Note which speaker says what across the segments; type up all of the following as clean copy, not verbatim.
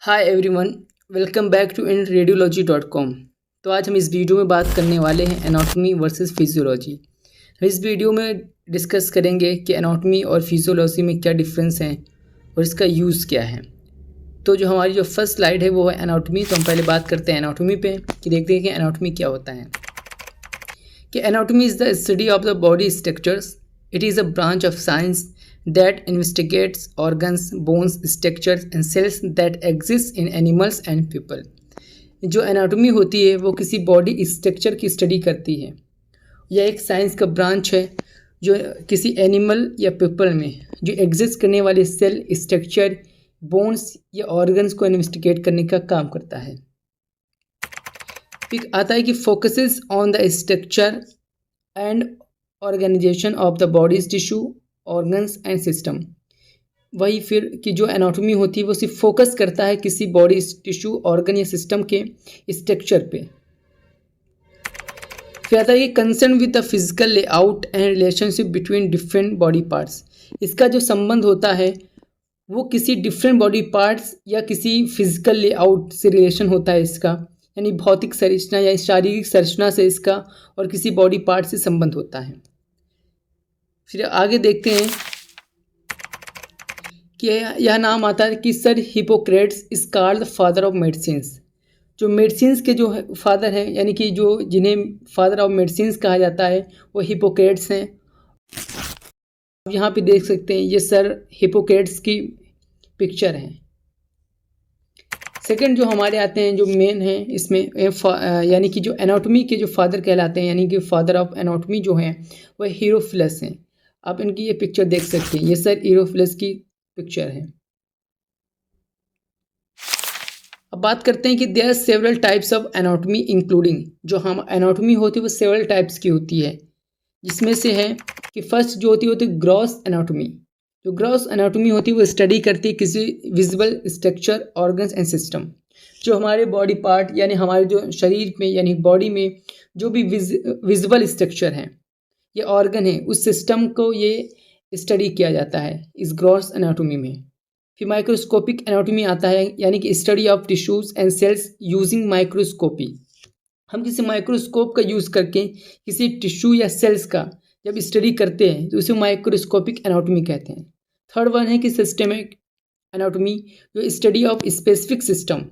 Speaker 1: Hi everyone, welcome back to in रेडियोलॉजी.com। तो आज हम इस वीडियो में बात करने वाले हैं एनाटॉमी वर्सेस फिजियोलॉजी। हम इस वीडियो में डिस्कस करेंगे कि एनाटॉमी और फिजियोलॉजी में क्या डिफरेंस हैं और इसका यूज़ क्या है। तो जो हमारी जो फर्स्ट स्लाइड है वो है एनाटॉमी। तो हम पहले बात करते हैं एनाटॉमी पे कि देखते हैं कि एनाटॉमी क्या होता है। कि anatomy is the study of the body structures. It is a branch of science that investigates organs, bones, structures and cells that exist in animals and people। जो एनाटॉमी होती है वो किसी बॉडी स्ट्रक्चर की स्टडी करती है। यह एक साइंस का ब्रांच है जो किसी एनिमल या पीपल में जो एग्जिस्ट करने वाले सेल, स्ट्रक्चर, बोन्स या ऑर्गन्स को इन्वेस्टिगेट करने का काम करता है। फिर आता है कि focuses on the structure and organization of the bodies tissue, organs and system. वही फिर कि जो एनाटॉमी होती है वो सिर्फ फोकस करता है किसी बॉडी टिश्यू, ऑर्गन या सिस्टम के स्ट्रक्चर पे। फिर आता है कि concern with the physical layout and relationship between different body parts. इसका जो संबंध होता है वो किसी डिफरेंट बॉडी पार्ट्स या किसी फिजिकल लेआउट से रिलेशन होता है इसका, यानी भौतिक संरचना या शारीरिक संरचना से इसका और किसी बॉडी पार्ट से संबंध होता है। फिर आगे देखते हैं कि यह नाम आता है कि sir Hippocrates is called the father of medicines. जो मेडिसिन्स के जो फादर हैं, यानी कि जो जिन्हें फादर ऑफ मेडिसिन्स कहा जाता है वो हिपोक्रेट्स हैं। आप यहाँ पे देख सकते हैं ये सर हिपोक्रेट्स की पिक्चर है। सेकंड जो हमारे आते हैं जो मेन है इसमें यानी कि जो एनाटॉमी के जो फादर कहलाते हैं, यानी कि फादर ऑफ एनाटॉमी जो हैं वह हीरोफिलस हैं। आप इनकी ये पिक्चर देख सकते हैं, ये सर हीरोफिलस की पिक्चर है। अब बात करते हैं कि there are several types of anatomy including. जो हम एनाटॉमी होती है वो सेवरल टाइप्स की होती है, जिसमें से है कि फर्स्ट जो होती है ग्रॉस एनाटॉमी। जो ग्रॉस एनाटॉमी होती है वो स्टडी करती है किसी visible structure, organs and system. जो हमारे बॉडी पार्ट यानी हमारे जो शरीर में यानी बॉडी में जो भी विजिबल स्ट्रक्चर हैं ये ऑर्गन है, उस सिस्टम को ये स्टडी किया जाता है इस ग्रॉस एनाटॉमी में। फिर माइक्रोस्कोपिक एनाटॉमी आता है, यानी कि study of tissues and cells using microscopy. हम किसी माइक्रोस्कोप का यूज़ करके किसी टिश्यू या सेल्स का जब स्टडी करते हैं तो उसे माइक्रोस्कोपिक एनाटॉमी कहते हैं। थर्ड वन है कि सिस्टमिक एनाटॉमी, जो study of specific system,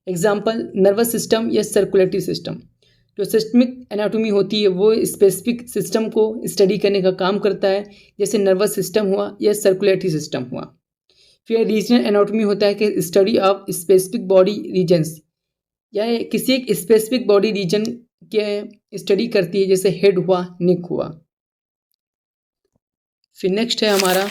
Speaker 1: example nervous system या सर्कुलेटरी सिस्टम। जो सिस्टमिक एनाटॉमी होती है वो स्पेसिफिक सिस्टम को स्टडी करने का काम करता है, जैसे नर्वस सिस्टम हुआ या सर्कुलेटरी सिस्टम हुआ। फिर रीजनल एनाटॉमी होता है कि study of specific body regions, या किसी एक स्पेसिफिक बॉडी रीजन के स्टडी करती है, जैसे हेड हुआ, नेक हुआ। फिर नेक्स्ट है हमारा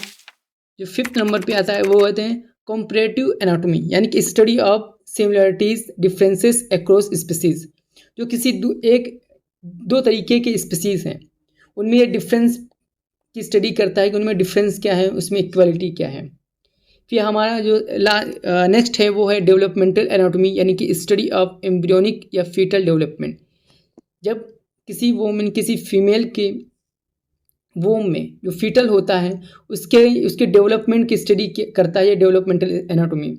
Speaker 1: जो फिफ्थ नंबर पे आता है वो होते हैं कंपैरेटिव एनाटॉमी, यानी कि study of similarities differences across species. जो किसी दो तरीके के स्पीसीज हैं उनमें ये डिफरेंस की स्टडी करता है कि उनमें डिफरेंस क्या है, उसमें इक्वालिटी क्या है। फिर हमारा जो नेक्स्ट है वो है डेवलपमेंटल एनाटॉमी, यानी कि स्टडी ऑफ एम्ब्रियोनिक या फीटल डेवलपमेंट। जब किसी फीमेल के वोम में जो फीटल होता है उसके डेवलपमेंट की स्टडी करता है, ये डेवलपमेंटल एनाटॉमी।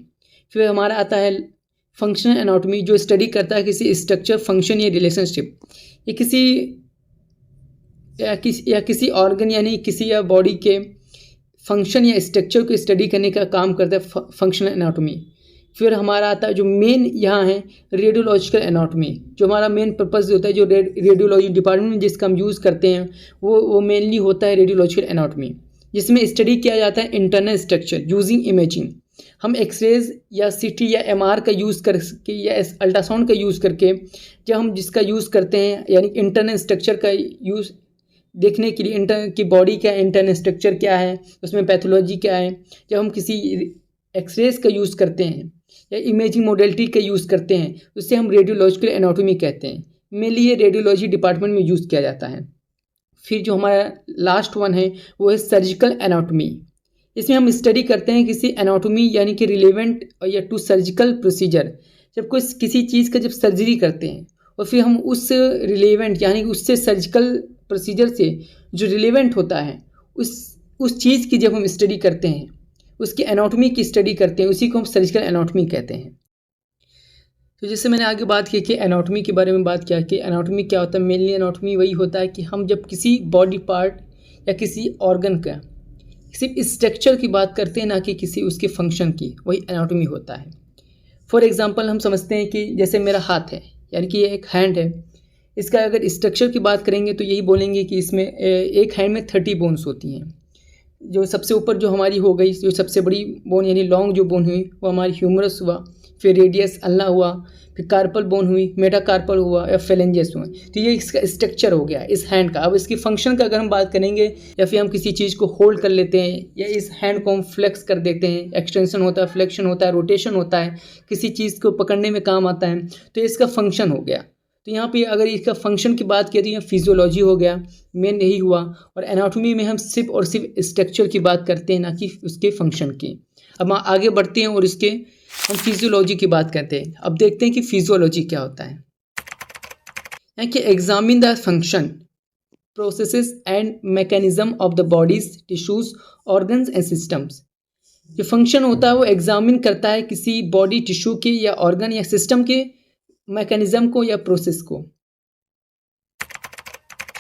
Speaker 1: फिर हमारा आता है फंक्शनल एनाटॉमी, जो स्टडी करता है किसी स्ट्रक्चर, फंक्शन या रिलेशनशिप, ये किसी ऑर्गन यानी किसी या बॉडी के फंक्शन या स्ट्रक्चर को स्टडी करने का काम करता है फंक्शनल एनाटॉमी। फिर हमारा आता है जो मेन यहाँ है रेडियोलॉजिकल एनाटॉमी। जो हमारा मेन पर्पस होता है जो रेडियोलॉजी डिपार्टमेंट में जिसका हम यूज़ करते हैं वो मेनली होता है रेडियोलॉजिकल एनाटॉमी, जिसमें स्टडी किया जाता है इंटरनल स्ट्रक्चर यूजिंग इमेजिंग। हम एक्सरेज या सीटी या एमआर का यूज़ करके या अल्ट्रासाउंड का यूज़ करके जब हम जिसका यूज़ करते हैं, यानी इंटरनल स्ट्रक्चर का यूज़ देखने के लिए, इंटरनल की बॉडी का इंटरनल स्ट्रक्चर क्या है, उसमें पैथोलॉजी क्या है, जब हम किसी एक्सरेज का यूज़ करते हैं या इमेजिंग मोडेलिटी का यूज़ करते हैं उससे हम रेडियोलॉजिकल एनाटॉमी कहते हैं। मेनली ये रेडियोलॉजी डिपार्टमेंट में यूज़ किया जाता है। फिर जो हमारा लास्ट वन है वो है सर्जिकल एनाटॉमी। इसमें हम स्टडी करते हैं किसी एनाटॉमी यानी कि रिलेवेंट या टू सर्जिकल प्रोसीजर। जब कोई किसी चीज़ का जब सर्जरी करते हैं और फिर हम उस रिलेवेंट यानी कि उससे सर्जिकल प्रोसीजर से जो रिलेवेंट होता है उस चीज़ की जब हम स्टडी करते हैं उसकी एनाटॉमी की स्टडी करते हैं, उसी को हम सर्जिकल एनाटॉमी कहते हैं। तो जैसे मैंने आगे बात की कि एनाटॉमी के बारे में बात किया कि एनाटॉमी क्या होता है। मेनली एनाटॉमी वही होता है कि हम जब किसी बॉडी पार्ट या किसी ऑर्गन का सिर्फ स्ट्रक्चर की बात करते हैं, ना कि किसी उसके फंक्शन की, वही एनाटॉमी होता है। फॉर एग्जांपल हम समझते हैं कि जैसे मेरा हाथ है, यानी कि ये एक हैंड है, इसका अगर स्ट्रक्चर की बात करेंगे तो यही बोलेंगे कि इसमें एक हैंड में 30 बोन्स होती हैं। जो सबसे ऊपर जो हमारी हो गई, जो सबसे बड़ी बोन यानी लॉन्ग जो बोन हुई वो हमारी ह्यूमरस हुआ, फिर रेडियस अल्ना हुआ, फिर कार्पल बोन हुई, मेटाकार्पल हुआ या फेलेंजेस हुए। तो ये इसका स्ट्रक्चर हो गया इस हैंड का। अब इसकी फंक्शन का अगर हम बात करेंगे, या फिर हम किसी चीज़ को होल्ड कर लेते हैं, या इस हैंड को हम फ्लेक्स कर देते हैं, एक्सटेंशन होता है, फ्लेक्शन होता है, रोटेशन होता है, किसी चीज़ को पकड़ने में काम आता है, तो इसका फंक्शन हो गया। तो यहाँ पे अगर इसका फंक्शन की बात की तो यहाँ फिजियोलॉजी हो गया, मेन यही हुआ। और एनाटॉमी में हम सिर्फ और सिर्फ स्ट्रक्चर की बात करते हैं, ना कि उसके फंक्शन की। अब हम आगे बढ़ते हैं और इसके हम फिजियोलॉजी की बात करते हैं। अब देखते हैं कि फिजियोलॉजी क्या होता है। यहाँ कि examine the function, processes and mechanism of the bodies, tissues, organs and systems. जो फंक्शन होता है वो एग्जामिन करता है किसी बॉडी, टिश्यू के या ऑर्गन या सिस्टम के मैकेनिज्म को या प्रोसेस को।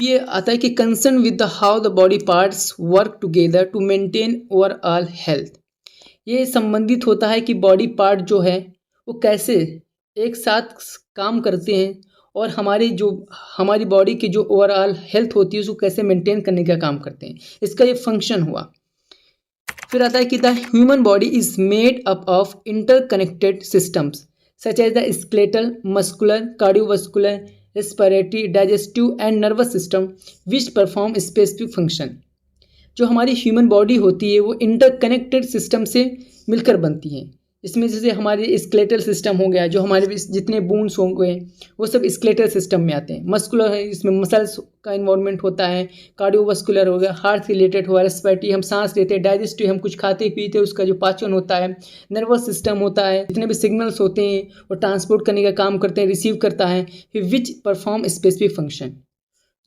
Speaker 1: ये आता है कि concern with the how the body parts work together to maintain overall health. ये संबंधित होता है कि बॉडी पार्ट जो है वो कैसे एक साथ काम करते हैं और हमारी बॉडी की जो ओवरऑल हेल्थ होती है उसको कैसे मेंटेन करने का काम करते हैं, इसका ये फंक्शन हुआ। फिर आता है कि the human body is made up of interconnected systems such as the skeletal, muscular, cardiovascular, respiratory, digestive and nervous system which perform specific function। जो हमारी ह्यूमन बॉडी होती है वो इंटरकनेक्टेड सिस्टम से मिलकर बनती है। इसमें जैसे हमारे स्केलेटल सिस्टम हो गया, जो हमारे जितने बोन्स होंगे वो सब स्केलेटल सिस्टम में आते हैं। मस्कुलर है, इसमें मसल्स का इन्वॉल्वमेंट होता है। कार्डियोवास्कुलर हो गया, हार्ट से रिलेटेड हुआ। रेस्पिरेटरी, हम सांस लेते हैं। डाइजेस्टिव, हम कुछ खाते पीते उसका जो पाचन होता है। नर्वस सिस्टम होता है, जितने भी सिग्नल्स होते हैं वो ट्रांसपोर्ट करने का काम करते हैं, रिसीव करता है। फिर विच परफॉर्म स्पेसिफिक फंक्शन,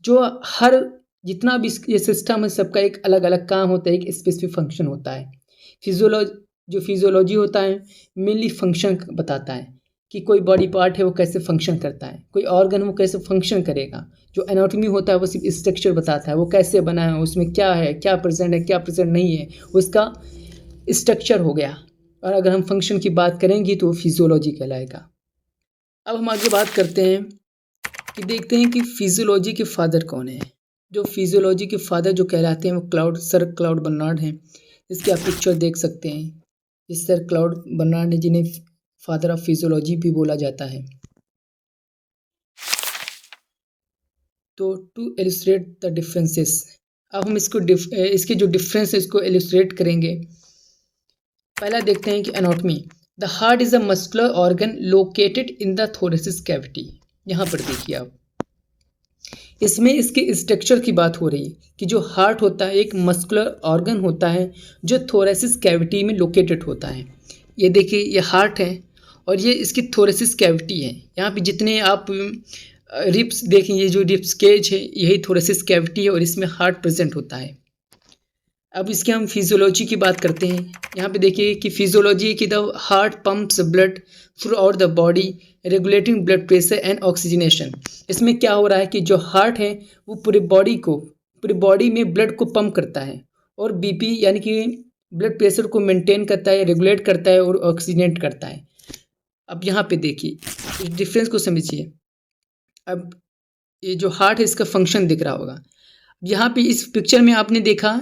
Speaker 1: जो हर जितना भी ये सिस्टम है सबका एक अलग अलग काम होता है, एक स्पेसिफिक फंक्शन होता है। फिजियोलॉजी होता है मेनली फंक्शन बताता है कि कोई बॉडी पार्ट है वो कैसे फंक्शन करता है, कोई ऑर्गन वो कैसे फंक्शन करेगा। जो एनाटॉमी होता है वो सिर्फ स्ट्रक्चर बताता है, वो कैसे बना है, उसमें क्या है, क्या प्रेजेंट है, क्या प्रेजेंट नहीं है, उसका स्ट्रक्चर हो गया। और अगर हम फंक्शन की बात करेंगे तो वो फिजियोलॉजी कहलाएगा। अब हम आगे बात करते हैं कि देखते हैं कि फिजियोलॉजी के फादर कौन है। जो फिजियोलॉजी के फादर जो कहलाते हैं वो सर क्लाउड बर्नार्ड हैं। इसकी आप पिक्चर देख सकते हैं। इस सर क्लाउड बर्नार्ड ने, जिन्हें फादर ऑफ फिजियोलॉजी भी बोला जाता है। तो टू इलस्ट्रेट द डिफरेंसेस, अब हम इसके जो डिफरेंस है इसको इलस्ट्रेट करेंगे। पहला देखते हैं कि anatomy. The heart is a muscular organ located in the thoracic cavity. यहाँ पर देखिए आप, इसमें इसके स्ट्रक्चर की बात हो रही है कि जो हार्ट होता है एक मस्कुलर ऑर्गन होता है जो थोरेसिस कैविटी में लोकेटेड होता है। ये देखिए, ये हार्ट है और ये इसकी थोरेसिस कैविटी है। यहाँ पे जितने आप रिब्स देखें, ये जो रिब्स केज है यही थोरेसिस कैविटी है और इसमें हार्ट प्रेजेंट होता है। अब इसके हम फिजियोलॉजी की बात करते हैं। यहाँ पे देखिए कि फिजियोलॉजी की the heart pumps blood through out the body regulating blood pressure and oxygenation. इसमें क्या हो रहा है कि जो हार्ट है वो पूरी बॉडी में ब्लड को पंप करता है और बीपी यानी कि ब्लड प्रेशर को मेंटेन करता है, रेगुलेट करता है और ऑक्सीजनेट करता है। अब यहाँ पे देखिए, इस डिफरेंस को समझिए। अब ये जो हार्ट है इसका फंक्शन दिख रहा होगा। यहाँ पे इस पिक्चर में आपने देखा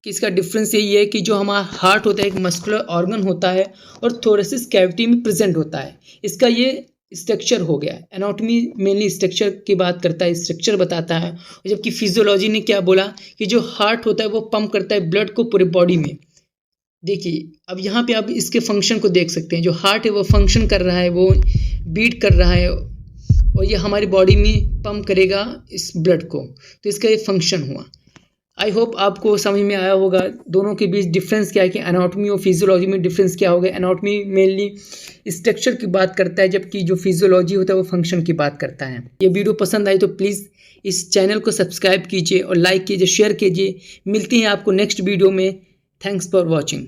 Speaker 1: कि इसका डिफरेंस यही है कि जो हमारा हार्ट होता है एक मस्कुलर ऑर्गन होता है और थोरेसिस कैविटी में प्रेजेंट होता है। इसका ये स्ट्रक्चर हो गया। एनाटॉमी मेनली स्ट्रक्चर की बात करता है, स्ट्रक्चर बताता है। और जबकि फिजियोलॉजी ने क्या बोला कि जो हार्ट होता है वो पंप करता है ब्लड को पूरे बॉडी में। देखिए, अब यहाँ पे आप इसके फंक्शन को देख सकते हैं। जो हार्ट है वो फंक्शन कर रहा है, वो बीट कर रहा है और ये हमारी बॉडी में पंप करेगा इस ब्लड को। तो इसका ये फंक्शन हुआ। आई होप आपको समझ में आया होगा दोनों के बीच डिफरेंस क्या है कि एनाटॉमी और फिजियोलॉजी में डिफरेंस क्या होगा। एनाटॉमी मेनली स्ट्रक्चर की बात करता है, जबकि जो फिजियोलॉजी होता है वो फंक्शन की बात करता है। ये वीडियो पसंद आई तो प्लीज़ इस चैनल को सब्सक्राइब कीजिए और लाइक कीजिए, शेयर कीजिए। मिलती हैं आपको नेक्स्ट वीडियो में। Thanks for watching.